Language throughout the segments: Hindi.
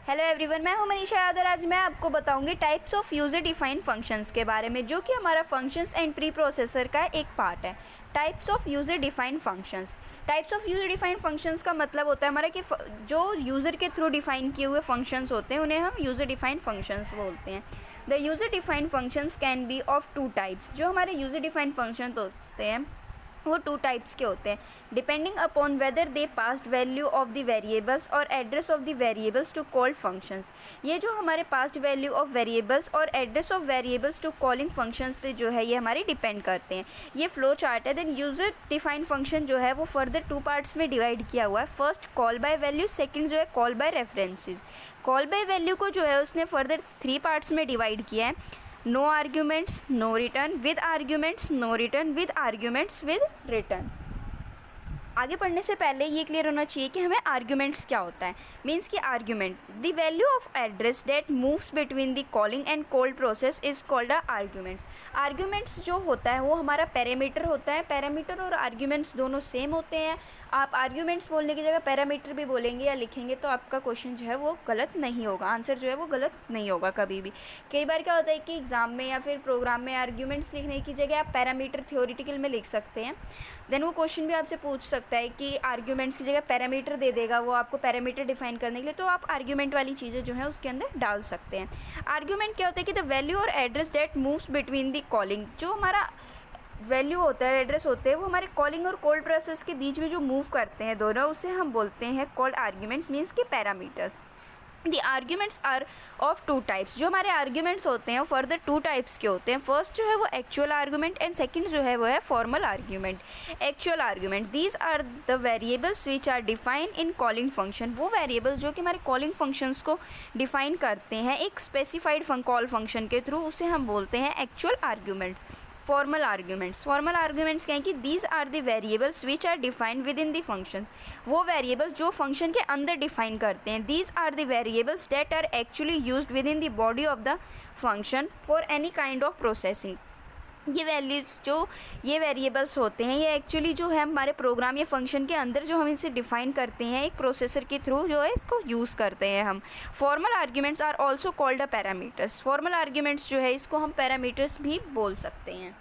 हेलो एवरीवन, मैं हूं मनीषा यादव। आज मैं आपको बताऊंगी types of user defined functions के बारे में, जो कि हमारा फंक्शंस एंड प्री प्रोसेसर का एक पार्ट है। Types of user defined functions. Types of user defined functions का मतलब होता है हमारा कि जो यूज़र के थ्रू डिफाइन किए हुए फंक्शंस होते हैं उन्हें हम यूज़र डिफाइंड फंक्शंस बोलते हैं। The user defined functions can be of two types. जो हमारे यूज़र डिफाइंड फंक्शन होते हैं वो टू टाइप्स के होते हैं, depending upon whether they passed value of the variables और address of the variables to called functions. ये जो हमारे पास्ट वैल्यू ऑफ वेरिएबल्स और address of variables to calling functions पे जो है ये हमारे डिपेंड करते हैं। ये फ्लो चार्ट है। देन यूज़र डिफाइंड फंक्शन जो है वो फर्दर टू पार्ट्स में डिवाइड किया हुआ है। First call by value, second जो है call by references. Call by value को जो है उसने फर्दर थ्री पार्ट्स में डिवाइड किया है। No arguments, no return, with arguments, no return, with arguments, with return. आगे पढ़ने से पहले ये क्लियर होना चाहिए कि हमें आर्ग्यूमेंट्स क्या होता है। मीन्स कि argument, the value of address that moves between the calling and called process is called a arguments. Arguments जो होता है वो हमारा पैरामीटर होता है। पैरामीटर और आर्ग्यूमेंट्स दोनों सेम होते हैं। आप आर्ग्यूमेंट्स बोलने की जगह पैरामीटर भी बोलेंगे या लिखेंगे तो आपका क्वेश्चन जो है वो गलत नहीं होगा, आंसर जो है वो गलत नहीं होगा कभी भी। कई बार क्या होता है कि एग्जाम में या फिर प्रोग्राम में आर्ग्यूमेंट्स लिखने की जगह आप पैरामीटर थ्योरेटिकल में लिख सकते हैं। देन वो क्वेश्चन भी आपसे पूछ सकता है कि आर्ग्यूमेंट्स की जगह पैरामीटर दे देगा वो आपको पैरामीटर डिफाइन करने के लिए, तो आप आर्ग्यूमेंट वाली चीज़ें जो है उसके अंदर डाल सकते हैं। आर्ग्यूमेंट क्या होता है कि द वैल्यू और address that moves between the calling. जो हमारा वैल्यू होता है, एड्रेस होते हैं, वो हमारे कॉलिंग और कोल्ड प्रोसेस के बीच में जो मूव करते हैं दोनों, उसे हम बोलते हैं कॉल्ड आर्ग्यूमेंट्स, मीन्स के parameters. The arguments are of two types. जो हमारे आर्ग्यूमेंट्स होते हैं वो फर्दर टू टाइप्स के होते हैं। फर्स्ट जो है वो एक्चुअल आर्ग्यूमेंट एंड सेकंड जो है वो है formal argument. Actual argument, these are the variables which are define in calling function. वो वेरिएबल्स जो कि हमारे कॉलिंग फंक्शंस को डिफाइन करते हैं एक स्पेसिफाइड कॉल फंक्शन के थ्रू, उसे हम बोलते हैं actual arguments. Formal arguments, formal arguments क्या है कि these are the variables which are defined within the function. वो वेरिएबल्स जो फंक्शन के अंदर डिफाइन करते हैं। These are the variables that are actually used within the body of the function for any kind of processing. ये वैल्यूज जो ये वेरिएबल्स होते हैं ये एक्चुअली जो है हमारे प्रोग्राम या फंक्शन के अंदर जो हम इसे डिफाइन करते हैं एक प्रोसेसर के थ्रू जो है इसको यूज़ करते हैं हम। Formal arguments are also called a parameters. Formal arguments जो है इसको हम पैरामीटर्स भी बोल सकते हैं।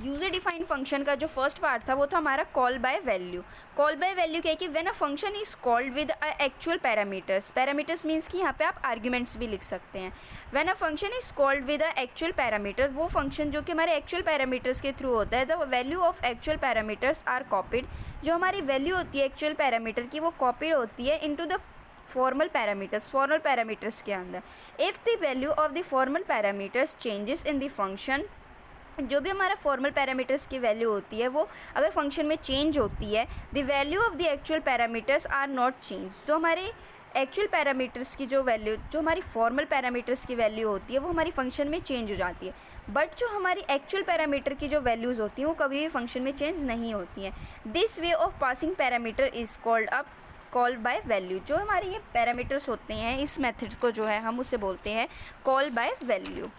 यूज़र डिफाइंड फंक्शन का जो फर्स्ट पार्ट था वो था हमारा call by value. Call by value क्या है कि when a function is called with a actual parameters. Parameters means कि यहाँ पे आप आर्ग्यूमेंट्स भी लिख सकते हैं। When a function is called with a actual parameter, वो फंक्शन जो कि हमारे एक्चुअल पैरामीटर्स के थ्रू होता है, the value of actual parameters are copied. जो हमारी वैल्यू होती है एक्चुअल पैरामीटर की वो कॉपीड होती है into the formal parameters, formal parameters के अंदर। If the value of the formal parameters changes in the function, जो भी हमारा फॉर्मल पैरामीटर्स की वैल्यू होती है वो अगर फंक्शन में चेंज होती है, the value of the actual parameters are not change. तो हमारे एक्चुअल पैरामीटर्स की जो वैल्यू, जो हमारी फॉर्मल पैरामीटर्स की वैल्यू होती है वो हमारी फंक्शन में चेंज हो जाती है। बट जो हमारी एक्चुअल पैरामीटर की जो वैल्यूज़ होती हैं वो कभी भी फंक्शन में चेंज नहीं होती हैं। This way of passing parameter is called up call by value. जो हमारे ये पैरामीटर्स होते हैं इस मेथड्स को जो है हम उसे बोलते हैं call by value.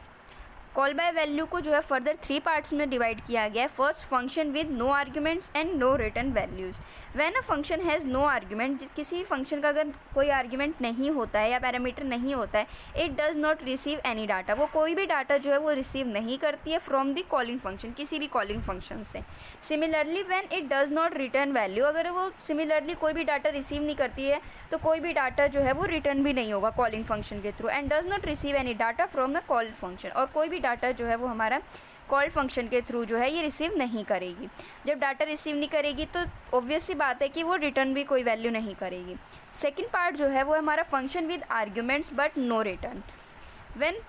Call by value को जो है फर्दर थ्री पार्ट्स में डिवाइड किया गया है। First function with no arguments and no return values. When a function has no argument, किसी भी फंक्शन का अगर कोई आर्ग्यूमेंट नहीं होता है या पैरामीटर नहीं होता है, it does not receive any data. वो कोई भी डाटा जो है वो रिसीव नहीं करती है फ्रॉम द कॉलिंग फंक्शन, किसी भी कॉलिंग फंक्शन से। Similarly when it does not return value, अगर वो सिमिलरली कोई भी डाटा रिसीव नहीं करती है तो कोई भी डाटा जो है वो रिटर्न भी नहीं होगा कॉलिंग फंक्शन के through. And does not receive any data from the call function, और कोई भी डाटा जो है वो हमारा कॉल फंक्शन के थ्रू जो है ये रिसीव नहीं करेगी। जब डाटा रिसीव नहीं करेगी तो ऑब्वियस सी बात है कि वो रिटर्न भी कोई वैल्यू नहीं करेगी। सेकंड पार्ट जो है वो हमारा function with arguments but no return. When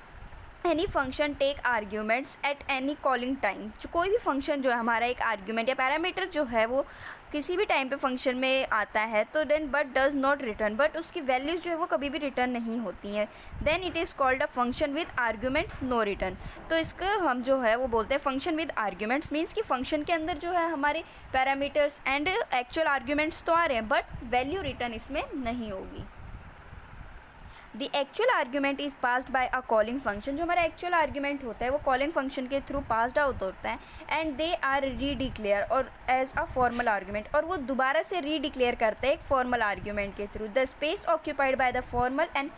any function take arguments at any calling time, जो कोई भी फंक्शन जो है हमारा एक आर्ग्यूमेंट या पैरामीटर जो है वो किसी भी टाइम पे फंक्शन में आता है तो then but does not return, but उसकी वैल्यूज़ जो है वो कभी भी रिटर्न नहीं होती हैं, then it is called a function with arguments no return. तो इसका हम जो है वो बोलते हैं फंक्शन विद आर्ग्यूमेंट्स। मीन्स कि फंक्शन के अंदर जो है हमारे पैरामीटर्स एंड एक्चुअल आर्ग्यूमेंट्स तो आ रहे हैं बट वैल्यू रिटर्न इसमें नहीं होगी। The actual argument is passed by a calling function. जो हमारा एक्चुअल आर्ग्यूमेंट होता है वो कॉलिंग फंक्शन के थ्रू पास्ड आउट होता है एंड दे आर रीडिक्लेयर और एज अ फॉर्मल आर्ग्यूमेंट, और वो दोबारा से रीडिक्लेयर करता है एक फॉर्मल आर्ग्यूमेंट के through. The space occupied by the formal and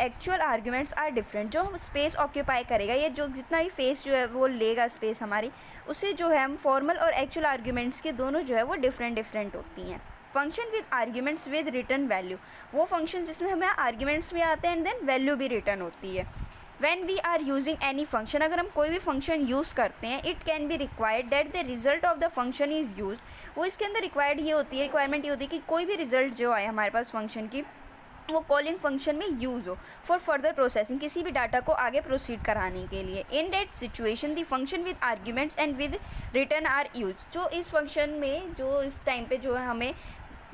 actual arguments are different. जो स्पेस ऑक्यूपाई करेगा, ये जो जितना भी फेस जो है वो लेगा स्पेस हमारी, उसे जो है हम फॉर्मल और एक्चुअल आर्ग्यूमेंट्स के दोनों जो है वो डिफरेंट होती हैं। Function with arguments with return value, वो फंक्शन जिसमें हमें आर्ग्यूमेंट्स भी आते हैं एंड देन वैल्यू भी रिटर्न होती है। When we are using any function, अगर हम कोई भी फंक्शन यूज़ करते हैं, it can be required that the result of the function is use. वो इसके अंदर रिक्वायर्ड ये होती है, रिक्वायरमेंट ये होती है कि कोई भी रिजल्ट जो आए हमारे पास फंक्शन की, वो कॉलिंग फंक्शन में यूज़ हो फॉर फर्दर प्रोसेसिंग, किसी भी डाटा को आगे प्रोसीड कराने के लिए। In that situation the function with arguments and with return are use. जो इस फंक्शन में जो इस टाइम पे जो है हमें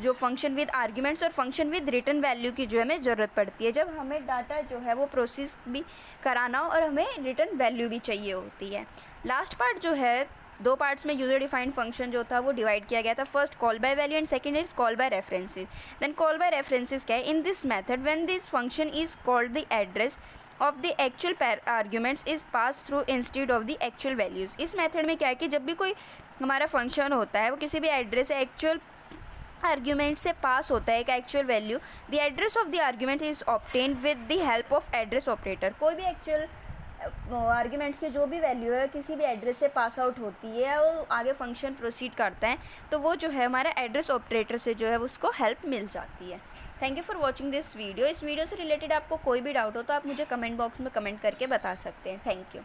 जो फंक्शन विद आर्ग्यूमेंट्स और फंक्शन विद रिटर्न वैल्यू की जो हमें ज़रूरत पड़ती है, जब हमें डाटा जो है वो प्रोसेस भी कराना हो और हमें रिटर्न वैल्यू भी चाहिए होती है। लास्ट पार्ट जो है, दो पार्ट्स में यूजर डिफाइंड फंक्शन जो था वो डिवाइड किया गया था। First call by value and second is call by references. Then call by references क्या है? In this method when this function is called the address of the actual arguments is pass through instead of the actual values. इस मेथड में क्या है कि जब भी कोई हमारा फंक्शन होता है वो किसी भी एड्रेस से एक्चुअल आर्ग्यूमेंट से पास होता है एक actual value, the address of the argument is obtained with the help of address operator. कोई भी एक्चुअल आर्ग्यूमेंट्स की जो भी वैल्यू है किसी भी एड्रेस से पास आउट होती है, वो आगे फंक्शन प्रोसीड करता है, तो वो जो है हमारा एड्रेस ऑपरेटर से जो है उसको हेल्प मिल जाती है। Thank you for watching this video. इस वीडियो से रिलेटेड आपको कोई भी डाउट हो तो आप मुझे कमेंट बॉक्स में कमेंट करके बता सकते हैं। Thank you.